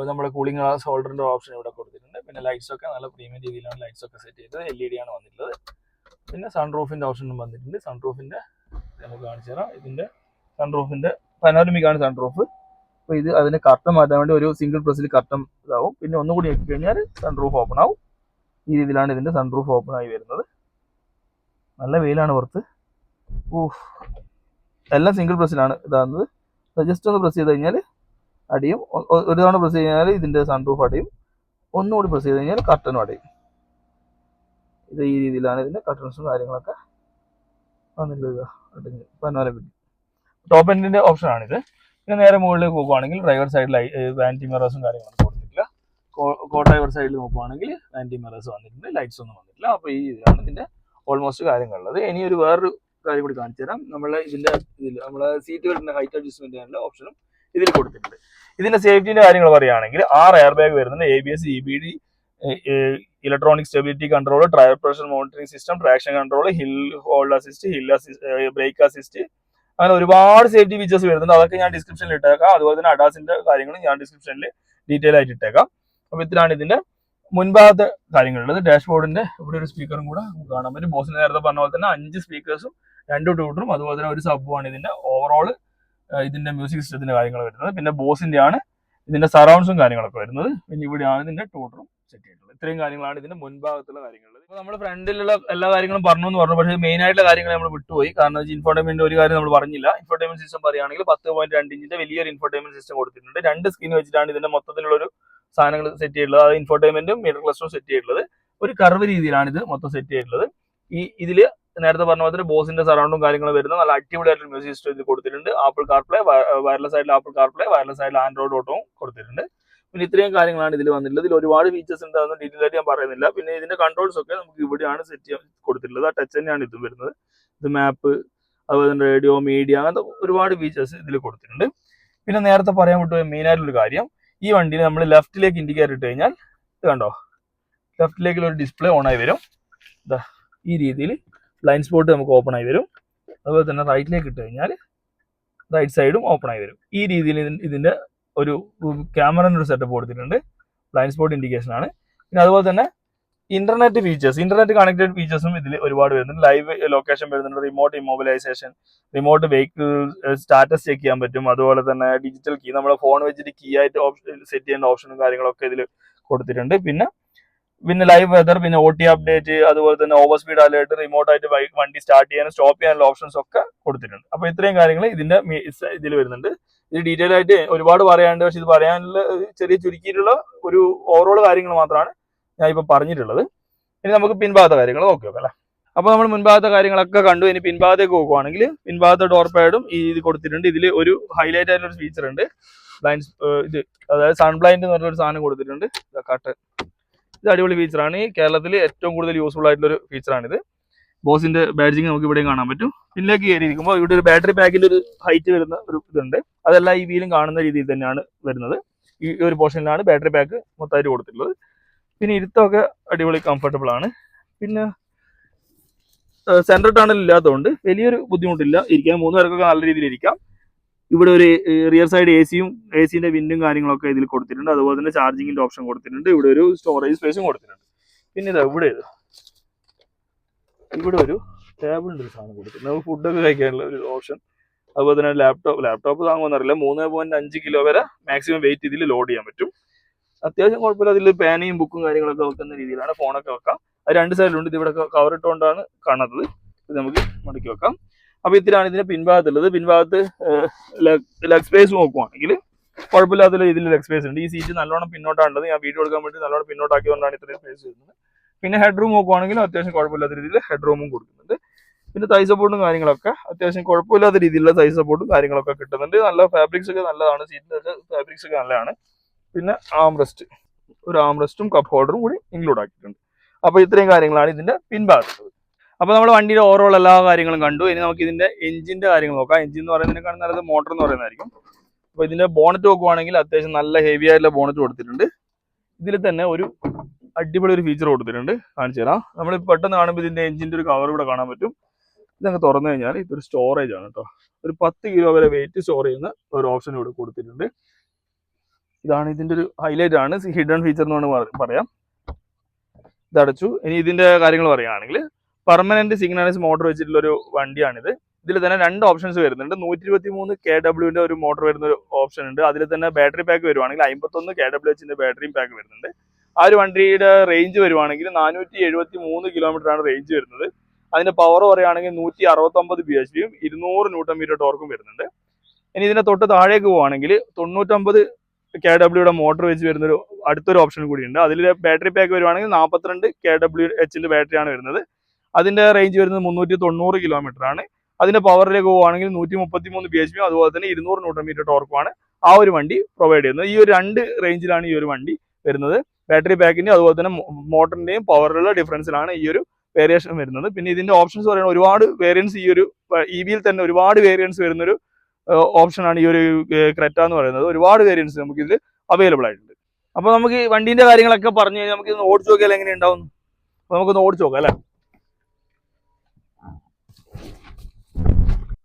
നമ്മുടെ കൂളിംഗ് ഗ്ലാസ് ഹോൾഡറിന്റെ ഓപ്ഷൻ ഇവിടെ കൊടുത്തിട്ടുണ്ട്. പിന്നെ ലൈറ്റ്സ് ഒക്കെ നല്ല പ്രീമിയം രീതിയിലാണ് ലൈറ്റ്സ് ഒക്കെ സെറ്റ് ചെയ്തത്. LED ആണ് വന്നിട്ടുള്ളത്. പിന്നെ സൺറൂഫിന്റെ ഓപ്ഷനും വന്നിട്ടുണ്ട്. സൺറൂഫിന്റെ നമുക്ക് കാണിച്ചു തരാം. ഇതിന്റെ സൺറൂഫിന്റെ പനോരമിക് ആണ് സൺറൂഫ്. അപ്പോൾ ഇത് അതിന്റെ കർട്ടൻ മാറ്റാൻ വേണ്ടി ഒരു സിംഗിൾ പ്രസ്സിൽ കർട്ടൻ ഇതാവും. പിന്നെ ഒന്നുകൂടി ആക്കി കഴിഞ്ഞാൽ സൺറൂഫ് ഓപ്പൺ ആവും. ഈ രീതിയിലാണ് ഇതിന്റെ സൺറൂഫ് ഓപ്പൺ ആയി വരുന്നത്. നല്ല വെയിലാണ് പുറത്ത്. എല്ലാം സിംഗിൾ പ്രസ്സിലാണ് ഇതാകുന്നത്. ജസ്റ്റ് ഒന്ന് പ്രസ് ചെയ്ത് കഴിഞ്ഞാൽ അടിയും. ഒരു തവണ പ്രസ് കഴിഞ്ഞാൽ ഇതിന്റെ സൺറൂഫ് അടയും. ഒന്നുകൂടി പ്രസ് ചെയ്ത് കഴിഞ്ഞാൽ കർട്ടനും അടയും. ഇത് ഈ രീതിയിലാണ് ഇതിന്റെ കർട്ടൻസും കാര്യങ്ങളൊക്കെ വന്നിട്ടുള്ളത്. പനോരമിക് ടോപ്പ് എൻഡിന്റെ ഓപ്ഷൻ ആണിത്. പിന്നെ നേരെ മുകളിലേക്ക് പോകുകയാണെങ്കിൽ ഡ്രൈവർ സൈഡിൽ വാനിറ്റി മിറേഴ്സും കാര്യങ്ങളൊന്നും കൊടുത്തിട്ടില്ല. കോ ഡ്രൈവർ സൈഡിൽ നോക്കുകയാണെങ്കിൽ വാനിറ്റി മിറേഴ്സ് വന്നിട്ടുണ്ട്. ലൈറ്റ്സ് ഒന്നും വന്നിട്ടില്ല. അപ്പോൾ ഈ ഇതിലാണ് ഇതിന്റെ ഓൾമോസ്റ്റ് കാര്യങ്ങളുള്ളത്. ഇനി വേറൊരു കാര്യം കൂടി കാണിച്ചു തരാം. നമ്മളെ നമ്മളെ സീറ്റ് വരുന്ന ഹൈറ്റ് അഡ്ജസ്റ്റ്മെന്റ് ചെയ്യാനുള്ള ഓപ്ഷനും ഇതിൽ കൊടുത്തിട്ടുണ്ട്. ഇതിന്റെ സേഫ്റ്റിന്റെ കാര്യങ്ങൾ പറയുകയാണെങ്കിൽ 6 എയർ ബാഗ് വരുന്നുണ്ട്. ABS, EBD, electronic stability control, tyre pressure monitoring system, traction control, hill hold assist, brake assist, അങ്ങനെ ഒരുപാട് സേഫ്റ്റി ഫീച്ചേഴ്സ് വരുന്നുണ്ട്. അതൊക്കെ ഞാൻ ഡിസ്ക്രിപ്ഷനിൽ ഇട്ടേക്കാം. അതുപോലെ തന്നെ അഡാസിന്റെ കാര്യങ്ങളും ഞാൻ ഡിസ്ക്രിപ്ഷനിൽ ഡീറ്റെയിൽ ആയിട്ട് ഇട്ടേക്കാം. അപ്പോൾ ഇത്രയാണ് ഇതിന്റെ മുൻഭാഗത്തെ കാര്യങ്ങളുള്ളത്. ഡാഷ്ബോർഡിന്റെ ഇവിടെ ഒരു സ്പീക്കറും കൂടെ കാണാൻ പറ്റും. ബോസിന് നേരത്തെ പറഞ്ഞ പോലെ തന്നെ 5 സ്പീക്കേഴ്സും 2 ട്യൂട്ടറും അതുപോലെ തന്നെ ഒരു സബ്ബുമാണ് ഇതിന്റെ ഓവറോൾ ഇതിന്റെ മ്യൂസിക് സിസ്റ്റത്തിന്റെ കാര്യങ്ങൾ വരുന്നത്. പിന്നെ ബോസിന്റെ ആണ് ഇതിന്റെ സറൗണ്ട്സും കാര്യങ്ങളൊക്കെ വരുന്നത്. പിന്നെ ഇവിടെയാണ് ഇതിന്റെ ട്യൂട്ടറും സെറ്റ് ചെയ്തിട്ടുള്ളത്. ഇത്രയും കാര്യങ്ങളാണ് ഇതിന്റെ മുൻഭാഗത്തുള്ള കാര്യങ്ങൾ. ഇപ്പോൾ നമ്മൾ ഫ്രണ്ടിലുള്ള എല്ലാ കാര്യങ്ങളും പറഞ്ഞു എന്ന് പറഞ്ഞു. പക്ഷേ മെയിൻ ആയിട്ടുള്ള കാര്യങ്ങൾ നമ്മൾ വിട്ടുപോയി. കാരണം ഇൻഫോർടൈൻമെന്റ് ഒരു കാര്യം നമ്മൾ പറഞ്ഞില്ല. ഇൻഫോർടൈൻമെന്റ് സിസ്റ്റം പറയുകയാണെങ്കിൽ 10.2 ഇഞ്ചിന്റെ വലിയൊരു ഇൻഫോർടൈൻമെന്റ് സിസ്റ്റം കൊടുത്തിട്ടുണ്ട്. 2 സ്ക്രീൻ വെച്ചിട്ടാണ് ഇതിന്റെ മൊത്തത്തിലുള്ള ഒരു സാധനങ്ങൾ സെറ്റ് ചെയ്തിട്ടുള്ളത്. അത് ഇൻഫോർടൈൻമെന്റും മിറർ ക്ലസ്റ്ററും സെറ്റ് ചെയ്തിട്ടുള്ളത്. ഒരു കർവ് രീതിയിലാണ് ഇത് മൊത്തം സെറ്റ് ചെയ്തിട്ടുള്ളത്. ഇതില് നേരത്തെ പറഞ്ഞ പോലെ ബോസിന്റെ സറൗണ്ടും കാര്യങ്ങളും വരുന്ന നല്ല അടിപൊളിയായിട്ടുള്ള മ്യൂസിക് സിസ്റ്റം ഇതിൽ കൊടുത്തിട്ടുണ്ട്. ആപ്പിൾ കാർപ്ലേ, വയർലെസ് ആയിട്ടുള്ള ആപ്പിൾ കാർപ്ലേ, വയർലെസ് ആയിട്ടുള്ള ആൻഡ്രോയിഡ് ഓട്ടോവും കൊടുത്തിട്ടുണ്ട്. പിന്നെ ഇത്രയും കാര്യങ്ങളാണ് ഇതിൽ വന്നിട്ടുള്ളത്. ഇതിൽ ഒരുപാട് ഫീച്ചേഴ്സ് ഉണ്ട്, അതൊന്നും ഡീറ്റെയിൽ ആയിട്ട് ഞാൻ പറയുന്നില്ല. പിന്നെ ഇതിന്റെ കൺട്രോൾസ് ഒക്കെ നമുക്ക് ഇവിടെയാണ് സെറ്റ് ചെയ്യാൻ കൊടുത്തിട്ടുള്ളത്. ആ ടച്ച് തന്നെയാണ് ഇതും വരുന്നത്. ഇത് മാപ്പ്, അതുപോലെ തന്നെ റേഡിയോ, മീഡിയ, അങ്ങനത്തെ ഒരുപാട് ഫീച്ചേഴ്സ് ഇതിൽ കൊടുത്തിട്ടുണ്ട്. പിന്നെ നേരത്തെ പറയാൻ വിട്ടു മെയിൻ ആയിട്ടുള്ള കാര്യം, ഈ വണ്ടിയിൽ നമ്മൾ ലെഫ്റ്റിലേക്ക് ഇൻഡിക്കേറ്റർ ഇട്ട് കഴിഞ്ഞാൽ ഇത് കണ്ടോ, ലെഫ്റ്റിലേക്കുള്ള ഒരു ഡിസ്പ്ലേ ഓൺ ആയി വരും. ഈ രീതിയിൽ ബ്ലൈൻഡ് സ്പോട്ട് നമുക്ക് ഓപ്പൺ ആയി വരും. അതുപോലെ തന്നെ റൈറ്റിലേക്ക് ഇട്ട് കഴിഞ്ഞാൽ റൈറ്റ് സൈഡും ഓപ്പൺ ആയി വരും. ഈ രീതിയിൽ ഇതിന്റെ ഒരു ക്യാമറയുടെ ഒരു സെറ്റപ്പ് കൊടുത്തിട്ടുണ്ട്. ബ്ലൈൻഡ് സ്പോട്ട് ഇൻഡിക്കേഷൻ ആണ്. പിന്നെ അതുപോലെ തന്നെ ഇന്റർനെറ്റ് ഫീച്ചേഴ്സ്, ഇന്റർനെറ്റ് കണക്റ്റഡ് ഫീച്ചേഴ്സും ഇതിൽ ഒരുപാട് വരുന്നുണ്ട്. ലൈവ് ലൊക്കേഷൻ വരുന്നുണ്ട്, remote immobilisation, remote vehicle status check ചെയ്യാൻ പറ്റും. അതുപോലെ തന്നെ ഡിജിറ്റൽ കീ, നമ്മുടെ ഫോൺ വെച്ചിട്ട് കീ ആയിട്ട് സെറ്റ് ചെയ്യേണ്ട ഓപ്ഷനും കാര്യങ്ങളൊക്കെ ഇതിൽ കൊടുത്തിട്ടുണ്ട്. പിന്നെ ലൈവ് വെതർ, പിന്നെ OT അപ്ഡേറ്റ്, അതുപോലെ തന്നെ ഓവർ സ്പീഡ് അലേർട്ട്, റിമോട്ടായിട്ട് വണ്ടി സ്റ്റാർട്ട് ചെയ്യാനും സ്റ്റോപ്പ് ചെയ്യാനുള്ള ഓപ്ഷൻസ് ഒക്കെ കൊടുത്തിട്ടുണ്ട്. അപ്പോൾ ഇത്രയും കാര്യങ്ങൾ ഇതിന്റെ ഇതിൽ വരുന്നുണ്ട്. ഇത് ഡീറ്റെയിൽ ആയിട്ട് ഒരുപാട് പറയാനുണ്ട്. പക്ഷെ ഇത് പറയാനുള്ള ചെറിയ ചുരുക്കിയിട്ടുള്ള ഒരു ഓവറോൾ കാര്യങ്ങൾ മാത്രമാണ് ഞാൻ ഇപ്പോൾ പറഞ്ഞിട്ടുള്ളത്. ഇനി നമുക്ക് പിൻഭാഗത്തെ കാര്യങ്ങൾ നോക്കാം അല്ലേ. അപ്പോൾ നമ്മൾ മുൻഭാഗത്തെ കാര്യങ്ങളൊക്കെ കണ്ടു. ഇനി പിൻഭാഗത്തേക്ക് നോക്കുവാണെങ്കിൽ പിൻഭാഗത്തെ ഡോർ പാഡും ഇത് കൊടുത്തിട്ടുണ്ട്. ഇതിൽ ഒരു ഹൈലൈറ്റ് ആയിട്ടുള്ള ഒരു ഫീച്ചർ ഉണ്ട്. ഇത് അതായത് സൺ ബ്ലൈൻഡ് എന്ന് പറഞ്ഞൊരു സാധനം കൊടുത്തിട്ടുണ്ട്. കട്ടൻ, ഇത് അടിപൊളി ഫീച്ചറാണ്. കേരളത്തിൽ ഏറ്റവും കൂടുതൽ യൂസ്ഫുൾ ആയിട്ടുള്ള ഒരു ഫീച്ചറാണിത്. ബോസിന്റെ ബാഡ്ജിങ് നമുക്ക് ഇവിടെ കാണാൻ പറ്റും. പിന്നിലേക്ക് കയറിയിരിക്കുമ്പോൾ ഇവിടെ ഒരു ബാറ്ററി പാക്കിന്റെ ഒരു ഹൈറ്റ് വരുന്ന ഒരു ഇതുണ്ട്. അതെല്ലാം ഈ വീലും കാണുന്ന രീതിയിൽ തന്നെയാണ് വരുന്നത്. ഈ ഒരു പോർഷനിലാണ് ബാറ്ററി പാക്ക് മൊത്തമായിട്ട് കൊടുത്തിട്ടുള്ളത്. പിന്നെ ഇരുത്തമൊക്കെ അടിപൊളി കംഫർട്ടബിൾ ആണ്. പിന്നെ സെൻട്രൽ ടണൽ ഇല്ലാത്തതുകൊണ്ട് വലിയൊരു ബുദ്ധിമുട്ടില്ല ഇരിക്കാൻ. 3 പേർക്കൊക്കെ നല്ല രീതിയിൽ ഇരിക്കാം. ഇവിടെ ഒരു റിയർ സൈഡ് എ സിന്റെ വിൻഡും കാര്യങ്ങളൊക്കെ ഇതിൽ കൊടുത്തിട്ടുണ്ട്. അതുപോലെ തന്നെ ചാർജിങ്ങിന്റെ ഓപ്ഷൻ കൊടുത്തിട്ടുണ്ട്. ഇവിടെ ഒരു സ്റ്റോറേജ് സ്പേസും കൊടുത്തിട്ടുണ്ട്. പിന്നെ ഇതാ ഇവിടെ ഒരു ടേബിളിന്റെ ഒരു സാധനം കൊടുത്തിട്ടുണ്ട്. നമുക്ക് ഫുഡൊക്കെ കഴിക്കാനുള്ള ഒരു ഓപ്ഷൻ. അതുപോലെ തന്നെ ലാപ്ടോപ്പ് താങ്ങുമെന്നറിയില്ല. 3.5 കിലോ വരെ മാക്സിമം വെയിറ്റ് ഇതിൽ ലോഡ് ചെയ്യാൻ പറ്റും. അത്യാവശ്യം കുഴപ്പമില്ല. അതിൽ പേനയും ബുക്കും കാര്യങ്ങളൊക്കെ വെക്കുന്ന രീതിയിലാണ്. ഫോണൊക്കെ വെക്കാം. അത് 2 സൈഡിലുണ്ട്. ഇത് ഇവിടെ കവർ ഇട്ടുകൊണ്ടാണ് കാണുന്നത്. ഇത് നമുക്ക് മടക്കി വെക്കാം. അപ്പൊ ഇത്രയാണ് ഇതിന്റെ പിൻഭാഗത്തുള്ളത്. പിൻഭാഗത്ത് ലെഗ് സ്പേസ് നോക്കുവാണെങ്കിൽ കുഴപ്പമില്ലാത്ത രീതിയിൽ ലെഗ് സ്പേസ് ഉണ്ട്. ഈ സീറ്റ് നല്ലോണം പിന്നോട്ടാണുള്ളത്. ഞാൻ വീഡിയോ എടുക്കാൻ വേണ്ടി നല്ലോണം പിന്നോട്ടാക്കിയതുകൊണ്ടാണ് ഇത്രയും സ്പേസ് വരുന്നത്. പിന്നെ ഹെഡ് റൂം നോക്കുവാണെങ്കിലും അത്യാവശ്യം കുഴപ്പമില്ലാത്ത രീതിയിൽ ഹെഡ് റൂമും കൊടുക്കുന്നുണ്ട്. പിന്നെ തൈ സപ്പോർട്ടും കാര്യങ്ങളൊക്കെ അത്യാവശ്യം കുഴപ്പമില്ലാത്ത രീതിയിലുള്ള തൈ സപ്പോർട്ടും കാര്യങ്ങളൊക്കെ കിട്ടുന്നുണ്ട്. നല്ല ഫാബ്രിക്സ് ഒക്കെ നല്ലതാണ്. സീറ്റിന്റെ ഫാബ്രിക്സ് ഒക്കെ നല്ലതാണ്. പിന്നെ ഒരു ആംറെസ്റ്റും കപ്പ് ഹോൾഡറും കൂടി ഇൻക്ലൂഡ് ആക്കിയിട്ടുണ്ട്. അപ്പൊ ഇത്രയും കാര്യങ്ങളാണ് ഇതിന്റെ പിൻഭാഗത്തുള്ളത്. അപ്പൊ നമ്മൾ വണ്ടിയുടെ ഓവറോൾ എല്ലാ കാര്യങ്ങളും കണ്ടു. ഇനി നമുക്ക് ഇതിന്റെ എഞ്ചിന്റെ കാര്യങ്ങൾ നോക്കാം. എഞ്ചിൻ എന്ന് പറയുന്നതിനേക്കാൾ നല്ലത് മോട്ടർ എന്ന് പറയുന്നതായിരിക്കും. അപ്പൊ ഇതിന്റെ ബോണറ്റ് നോക്കുവാണെങ്കിൽ അത്യാവശ്യം നല്ല ഹെവി ആയിട്ടുള്ള ബോണറ്റ് കൊടുത്തിട്ടുണ്ട്. ഇതിൽ തന്നെ ഒരു അടിപൊളി ഒരു ഫീച്ചർ കൊടുത്തിട്ടുണ്ട്. കാണിച്ചു തരാം. നമ്മൾ പെട്ടെന്ന് കാണുമ്പോൾ ഇതിന്റെ എഞ്ചിന്റെ ഒരു കവർ ഇവിടെ കാണാൻ പറ്റും. ഇതങ്ങ് തുറന്നു കഴിഞ്ഞാൽ ഇതൊരു സ്റ്റോറേജ് ആണ് കേട്ടോ. ഒരു 10 കിലോ വരെ വെയിറ്റ് സ്റ്റോർ ചെയ്യുന്ന ഒരു ഓപ്ഷൻ ഇവിടെ കൊടുത്തിട്ടുണ്ട്. ഇതാണ് ഇതിന്റെ ഒരു ഹൈലൈറ്റ് ആണ്. ഹിഡൻ ഫീച്ചർ എന്ന് പറയാം. ഇതടച്ചു. ഇനി ഇതിന്റെ കാര്യങ്ങൾ പറയുകയാണെങ്കിൽ പെർമനന്റ് സിഗ്നൽസ് മോട്ടോർ വെച്ചിട്ടുള്ള ഒരു വണ്ടിയാണിത്. ഇതിൽ തന്നെ 2 ഓപ്ഷൻസ് വരുന്നുണ്ട്. 123 kW ഒരു മോട്ടോർ വരുന്ന ഒരു ഓപ്ഷൻ ഉണ്ട്. അതിൽ തന്നെ ബാറ്ററി പാക്ക് വരുവാണെങ്കിൽ 51 kWh ബാറ്ററിയും പാക്ക് വരുന്നുണ്ട്. ആ ഒരു വണ്ടിയുടെ റേഞ്ച് വരുവാണെങ്കിൽ 473 കിലോമീറ്റർ ആണ് റേഞ്ച് വരുന്നത്. അതിന്റെ പവർ പറയുകയാണെങ്കിൽ 169 bhp 200 Nm ടോർക്കും വരുന്നുണ്ട്. ഇനി ഇതിന്റെ തൊട്ട് താഴേക്ക് പോവുകയാണെങ്കിൽ 99 kW മോട്ടോർ വെച്ച് വരുന്നൊരു അടുത്തൊരു ഓപ്ഷൻ കൂടിയുണ്ട്. അതിൽ ബാറ്ററി പാക്ക് വരുവാണെങ്കിൽ 42 kWh ബാറ്ററിയാണ് വരുന്നത്. അതിന്റെ റേഞ്ച് വരുന്നത് 390 കിലോമീറ്റർ ആണ്. അതിന്റെ പവറിലേക്ക് പോവുകയാണെങ്കിൽ 133 bhp അതുപോലെ തന്നെ 200 Nm ടോർക്കുമാണ് ആ ഒരു വണ്ടി പ്രൊവൈഡ് ചെയ്യുന്നത്. ഈ ഒരു 2 റേഞ്ചിലാണ് ഈ ഒരു വണ്ടി വരുന്നത്. ബാറ്ററി പാക്കിന്റെ അതുപോലെ തന്നെ മോട്ടറിന്റെയും പവറിലുള്ള ഡിഫറൻസിലാണ് ഈ ഒരു വേരിയേഷൻ വരുന്നത്. പിന്നെ ഇതിന്റെ ഓപ്ഷൻസ് പറയുന്നത് ഒരുപാട് വേരിയൻസ് ഈ ഒരു EVയിൽ തന്നെ ഒരുപാട് വേരിയൻസ് വരുന്നൊരു ഓപ്ഷനാണ് ഈ ഒരു ക്രെറ്റ എന്ന് പറയുന്നത്. ഒരുപാട് വേരിയൻസ് നമുക്ക് ഇതിൽ അവൈലബിൾ ആയിട്ടുണ്ട്. അപ്പൊ നമുക്ക് ഈ വണ്ടീന്റെ കാര്യങ്ങളൊക്കെ പറഞ്ഞു കഴിഞ്ഞാൽ നമുക്ക് ഇന്ന് ഓടിച്ചു നോക്കിയാൽ എങ്ങനെ ഉണ്ടാവും. അപ്പൊ നമുക്കൊന്ന് ഓടിച്ചു നോക്കാം അല്ലെ.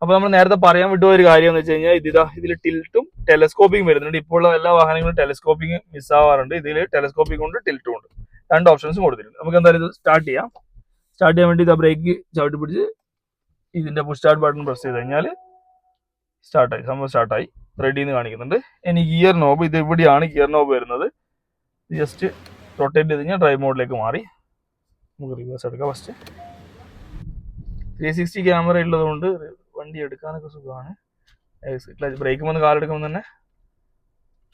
അപ്പൊ നമ്മൾ നേരത്തെ പറയാൻ വിട്ടുപോയ ഒരു കാര്യം എന്ന് വെച്ച് കഴിഞ്ഞാൽ ഇതിൽ ടിൽറ്റും ടെലസ്കോപ്പിംഗ് വരുന്നുണ്ട്. ഇപ്പോൾ ഉള്ള എല്ലാ വാഹനങ്ങളും ടെലസ്കോപ്പിംഗ് മിസ്സാവാറുണ്ട്. ഇതിൽ ടെലസ്കോപ്പിംഗ് ഉണ്ട്, ടിൽറ്റും ഉണ്ട്. 2 ഓപ്ഷൻസും കൊടുത്തിട്ടുണ്ട്. നമുക്ക് എന്തായാലും ഇത് സ്റ്റാർട്ട് ചെയ്യാൻ വേണ്ടി ഇതാ ബ്രേക്ക് ചവിട്ടി പിടിച്ച് ഇതിന്റെ പുഷ് സ്റ്റാർട്ട് ബട്ടൺ പ്രസ് ചെയ്ത് കഴിഞ്ഞാൽ സ്റ്റാർട്ടായി റെഡി എന്ന് കാണിക്കുന്നുണ്ട്. ഇനി ഗിയർ നോബ്, ഇത് ഇവിടെയാണ് ഗിയർ നോബ് വരുന്നത്. ജസ്റ്റ് റൊട്ടേറ്റ് ചെയ്ത് കഴിഞ്ഞാൽ ഡ്രൈവ് മോഡിലേക്ക് മാറി. നമുക്ക് റിവേഴ്സ് എടുക്കാം. ഫസ്റ്റ് 360 ക്യാമറ ഉള്ളതുകൊണ്ട് വണ്ടി എടുക്കാനൊക്കെ സുഖമാണ്. ബ്രേക്ക് വന്ന് കാലെടുക്കുമ്പോൾ തന്നെ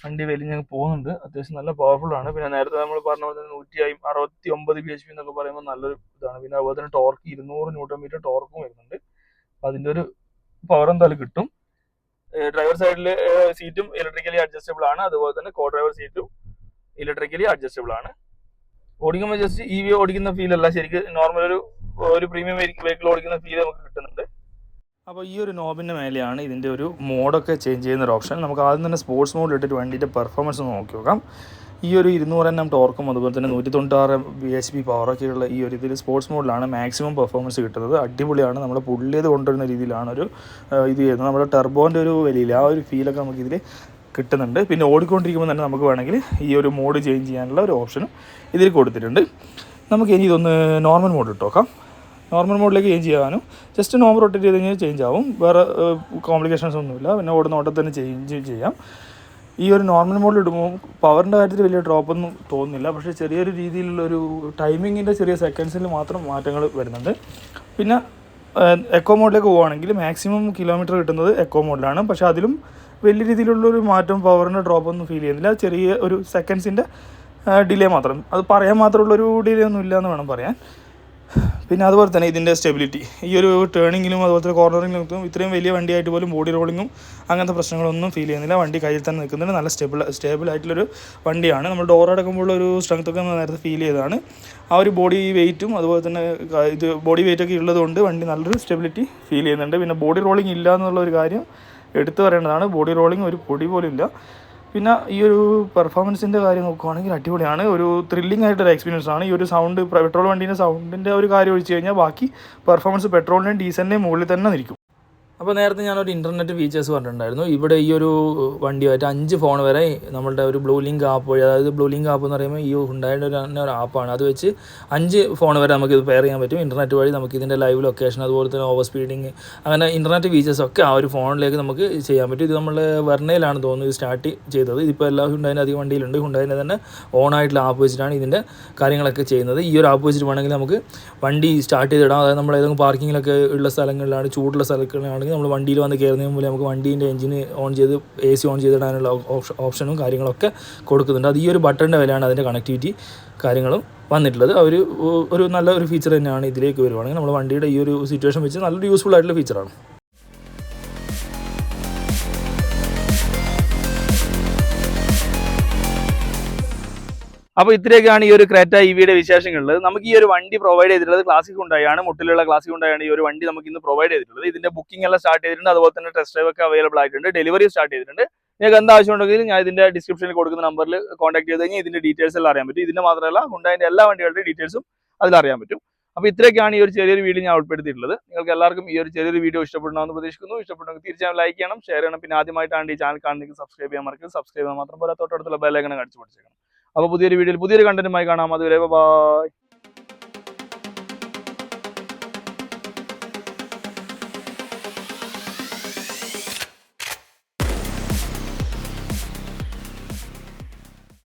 വണ്ടി വലിഞ്ഞ് പോകുന്നുണ്ട്. അത്യാവശ്യം നല്ല പവർഫുൾ ആണ്. പിന്നെ നേരത്തെ നമ്മൾ പറഞ്ഞ പോലെ തന്നെ 169 bhp എന്നൊക്കെ പറയുമ്പോൾ നല്ലൊരു ഇതാണ്. പിന്നെ അതുപോലെ തന്നെ ടോർക്ക് 200 Nm ടോർക്കും വരുന്നുണ്ട്. അതിന്റെ ഒരു പവർ എന്തായാലും കിട്ടും. ഡ്രൈവർ സൈഡിൽ സീറ്റും ഇലക്ട്രിക്കലി അഡ്ജസ്റ്റബിൾ ആണ്. അതുപോലെ തന്നെ കോ ഡ്രൈവർ സീറ്റും ഇലക്ട്രിക്കലി അഡ്ജസ്റ്റബിൾ ആണ്. ഓടിക്കുമ്പോൾ ജസ്റ്റ് EV ഓടിക്കുന്ന ഫീൽ അല്ല, ശരിക്കും നോർമൽ ഒരു പ്രീമിയം വെഹിക്കിൾ ഓടിക്കുന്ന ഫീൽ നമുക്ക് കിട്ടുന്നുണ്ട്. അപ്പോൾ ഈ ഒരു നോബിൻ്റെ മേലെയാണ് ഇതിൻ്റെ ഒരു മോഡൊക്കെ ചേഞ്ച് ചെയ്യുന്ന ഒരു ഓപ്ഷൻ. നമുക്ക് ആദ്യം തന്നെ സ്പോർട്സ് മോഡിൽ ഇട്ടിട്ട് വണ്ടിയുടെ പെർഫോമൻസ് നോക്കി നോക്കാം. ഈ ഒരു 200 Nm ടോർക്കും അതുപോലെ തന്നെ 196 bhp പവറൊക്കെയുള്ള ഈ ഒരു ഇതിൽ സ്പോർട്സ് മോഡിലാണ് മാക്സിമം പെർഫോമൻസ് കിട്ടുന്നത്. അടിപൊളിയാണ്. നമ്മൾ പുള്ളി ചെയ്ത് കൊണ്ടുവരുന്ന രീതിയിലാണ് ഒരു ഇത് ചെയ്യുന്നത്. നമ്മുടെ ടെർബോൻ്റെ ഒരു വലിയ ആ ഒരു ഫീലൊക്കെ നമുക്ക് ഇതിൽ കിട്ടുന്നുണ്ട്. പിന്നെ ഓടിക്കൊണ്ടിരിക്കുമ്പോൾ തന്നെ നമുക്ക് വേണമെങ്കിൽ ഈ ഒരു മോഡ് ചേഞ്ച് ചെയ്യാനുള്ള ഒരു ഓപ്ഷനും ഇതിൽ കൊടുത്തിട്ടുണ്ട്. നമുക്ക് ഇനി ഇതൊന്ന് നോർമൽ മോഡ് ഇട്ട് നോക്കാം. നോർമൽ മോഡിലേക്ക് ചേഞ്ച് ചെയ്യാനും ജസ്റ്റ് നോർമൽ റൊട്ടേറ്റ് ചെയ്ത് കഴിഞ്ഞാൽ ചേഞ്ച് ആവും. വേറെ കോംപ്ലിക്കേഷൻസ് ഒന്നുമില്ല. പിന്നെ ഓടുന്ന ഓട്ടത്തിൽ തന്നെ ചേഞ്ച് ചെയ്യാം. ഈ ഒരു നോർമൽ മോഡിൽ ഇടുമ്പോൾ പവറിൻ്റെ കാര്യത്തിൽ വലിയ ഡ്രോപ്പൊന്നും തോന്നുന്നില്ല. പക്ഷേ ചെറിയൊരു രീതിയിലുള്ളൊരു ടൈമിങ്ങിൻ്റെ ചെറിയ സെക്കൻഡ്സിൽ മാത്രം മാറ്റങ്ങൾ വരുന്നുണ്ട്. പിന്നെ എക്കോ മോഡിലേക്ക് പോവുകയാണെങ്കിൽ മാക്സിമം കിലോമീറ്റർ കിട്ടുന്നത് എക്കോ മോഡിലാണ്. പക്ഷേ അതിലും വലിയ രീതിയിലുള്ളൊരു മാറ്റം പവറിൻ്റെ ഡ്രോപ്പൊന്നും ഫീൽ ചെയ്യുന്നില്ല. ചെറിയ ഒരു സെക്കൻഡ്സിൻ്റെ ഡിലേ മാത്രം. അത് പറയാൻ മാത്രമുള്ളൊരു ഡിലേ ഒന്നും ഇല്ല എന്ന് വേണം പറയാൻ. പിന്നെ അതുപോലെ തന്നെ ഇതിൻ്റെ സ്റ്റെബിലിറ്റി, ഈ ഒരു ടേണിങ്ങിലും അതുപോലെ തന്നെ കോർണറിങ്ങിലും ഇത്രയും വലിയ വണ്ടിയായിട്ട് പോലും ബോഡി റോളിങ്ങും അങ്ങനത്തെ പ്രശ്നങ്ങളൊന്നും ഫീൽ ചെയ്യുന്നില്ല. വണ്ടി കയ്യിൽ തന്നെ നിൽക്കുന്നുണ്ട്. നല്ല സ്റ്റേബിൾ ആയിട്ടുള്ളൊരു വണ്ടിയാണ്. നമ്മൾ ഡോർ അടക്കുമ്പോഴുള്ള ഒരു സ്ട്രെങ്ത്തൊക്കെ നേരത്തെ ഫീൽ ചെയ്തതാണ്. ആ ഒരു ബോഡി വെയിറ്റും അതുപോലെ തന്നെ ഇത് ബോഡി വെയിറ്റൊക്കെ ഉള്ളതുകൊണ്ട് വണ്ടി നല്ലൊരു സ്റ്റെബിലിറ്റി ഫീൽ ചെയ്യുന്നുണ്ട്. പിന്നെ ബോഡി റോളിംഗ് ഇല്ല എന്നുള്ള ഒരു കാര്യം എടുത്തു പറയേണ്ടതാണ്. ബോഡി റോളിംഗ് ഒരു പൊടി പോലും ഇല്ല. പിന്നെ ഈ ഒരു പെർഫോമൻസിൻ്റെ കാര്യം നോക്കുവാണെങ്കിൽ അടിപൊളിയാണ്. ഒരു ത്രില്ലിംഗ് ആയിട്ടൊരു എക്സ്പീരിയൻസ് ആണ്. ഈ ഒരു സൗണ്ട്, പെട്രോൾ വണ്ടീൻ്റെ സൗണ്ടിൻ്റെ ഒരു കാര്യം ഒഴിച്ച് കഴിഞ്ഞാൽ ബാക്കി പെർഫോമൻസ് പെട്രോളിൻ്റെയും ഡീസലിൻ്റെയും മുകളിൽ തന്നെ നിൽക്കും. അപ്പോൾ നേരത്തെ ഞാനൊരു ഇൻ്റർനെറ്റ് ഫീച്ചേഴ്സ് പറഞ്ഞിട്ടുണ്ടായിരുന്നു. ഇവിടെ ഈ ഒരു വണ്ടിയായിട്ട് 5 ഫോൺ വരെ നമ്മളുടെ ഒരു ബ്ലൂ ലിങ്ക് ആപ്പ് വഴി, അതായത് ബ്ലൂ ലിങ്ക് ആപ്പ് എന്ന് പറയുമ്പോൾ ഈ ഹുണ്ടായുടെ ഒരു ആപ്പാണ്. അത് വെച്ച് 5 ഫോൺ വരെ നമുക്ക് ഇത് പെയർ ചെയ്യാൻ പറ്റും. ഇൻ്റർനെറ്റ് വഴി നമുക്ക് ഇതിൻ്റെ ലൈവ് ലൊക്കേഷൻ, അതുപോലെ തന്നെ ഓവർ സ്പീഡിങ്, അങ്ങനെ ഇൻ്റർനെറ്റ് ഫീച്ചേഴ്സൊക്കെ ആ ഒരു ഫോണിലേക്ക് നമുക്ക് ചെയ്യാൻ പറ്റും. ഇത് നമ്മൾ വെർണയിലാണ് തോന്നുന്നത് ഇത് സ്റ്റാർട്ട് ചെയ്തത്. ഇതിപ്പോൾ എല്ലാ ഹുണ്ടായിൻ്റെ അധികം വണ്ടിയിലുണ്ട്. ഹുണ്ടായിൻ്റെ തന്നെ ഓണായിട്ടുള്ള ആപ്പ് വെച്ചിട്ടാണ് ഇതിൻ്റെ കാര്യങ്ങളൊക്കെ ചെയ്യുന്നത്. ഈ ഒരു ആപ്പ് വെച്ചിട്ട് വേണമെങ്കിൽ നമുക്ക് വണ്ടി സ്റ്റാർട്ട് ചെയ്തിടാം. അതായത് നമ്മൾ ഏതെങ്കിലും പാർക്കിങ്ങിലൊക്കെ ഉള്ള സ്ഥലങ്ങളിലാണ്, ചൂടുള്ള സ്ഥലങ്ങളിലാണ് നമ്മൾ വണ്ടിയിൽ വന്ന് കയറുന്നതിന് മുമ്പ് നമുക്ക് വണ്ടീൻ്റെ എഞ്ചിന് ഓൺ ചെയ്ത് AC ഓൺ ചെയ്തിടാനുള്ള ഓപ്ഷനും കാര്യങ്ങളൊക്കെ കൊടുക്കുന്നുണ്ട്. അത് ഈ ഒരു ബട്ടണിൻ്റെ വിലയാണ് അതിൻ്റെ കണക്ടിവിറ്റി കാര്യങ്ങളും വന്നിട്ടുള്ളത്. ഒരു നല്ല ഒരു ഫീച്ചർ തന്നെയാണ്. ഇതിലേക്ക് വരുവാണെങ്കിൽ നമ്മൾ വണ്ടിയുടെ ഈ ഒരു സിറ്റുവേഷൻ വെച്ച് നല്ലൊരു യൂസ്ഫുൾ ആയിട്ടുള്ള ഫീച്ചറാണ്. അപ്പോൾ ഇത്രയൊക്കെയാണ് ഈ ഒരു ക്രെറ്റ EVയുടെ വിശേഷങ്ങളുള്ളത്. നമുക്ക് ഈ ഒരു വണ്ടി പ്രൊവൈഡ് ചെയ്തിട്ടുള്ളത് ക്ലാസിക് ഹുണ്ടായാണ്. മുട്ടിലുള്ള ക്ലാസിക് ഹുണ്ടായാണ് ഈ ഒരു വണ്ടി നമുക്ക് ഇന്ന് പ്രൊവൈഡ് ചെയ്തിട്ടുള്ളത്. ഇതിന്റെ ബുക്കിംഗ് എല്ലാം സ്റ്റാർട്ട് ചെയ്തിട്ടുണ്ട്. അതുപോലെ തന്നെ ടെസ്റ്റ് ഡ്രൈവ് ഒക്കെ അവൈലബിൾ ആയിട്ടുണ്ട്. ഡെലിവറി സ്റ്റാർട്ട് ചെയ്തിട്ടുണ്ട്. നിങ്ങൾക്ക് എന്ത് ആവശ്യമുണ്ടെങ്കിലും ഞാൻ ഇതിന്റെ ഡിസ്ക്രിപ്ഷനിൽ കൊടുക്കുന്ന നമ്പറിൽ കോൺടാക്ട് ചെയ്ത് കഴിഞ്ഞാൽ ഇതിന്റെ ഡീറ്റെയിൽസ് എല്ലാം അറിയാൻ പറ്റും. ഇതിന്റെ മാത്രമല്ല ഹുണ്ടായിന്റെ എല്ലാ വണ്ടികളുടെ ഡീറ്റെയിൽസും അതിൽ അറിയാൻ പറ്റും. അപ്പോൾ ഇത്രയൊക്കെയാണ് ഈ ഒരു ചെറിയൊരു വീഡിയോ ഞാൻ ഉൾപ്പെടുത്തിയിട്ടുള്ളത്. നിങ്ങൾക്ക് എല്ലാവർക്കും ഈ ഒരു ചെറിയൊരു വീഡിയോ ഇഷ്ടപ്പെടണമെന്ന് പ്രതീക്ഷിക്കുന്നു. ഇഷ്ടപ്പെട്ടെങ്കിൽ തീർച്ചയായും ലൈക്ക് ചെയ്യണം, ഷെയർ ചെയ്യണം. പിന്നെ ആദ്യമായിട്ടാണ് ഈ ചാനൽ കാണുന്നെങ്കിൽ സബ്സ്ക്രൈബ് ചെയ്യാൻ മറക്കരുത്. സബ്സ്ക്രൈബ് ചെയ്യാൻ മാത്രം പോലെ തൊട്ടടുത്തുള്ള ബെൽ ഐക്കൺ അടിച്ചു പിടിച്ചേക്കണം. അപ്പോൾ പുതിയൊരു വീഡിയോയിൽ പുതിയൊരു കണ്ടന്റുമായി കാണാം. അതുവരെ ബൈ.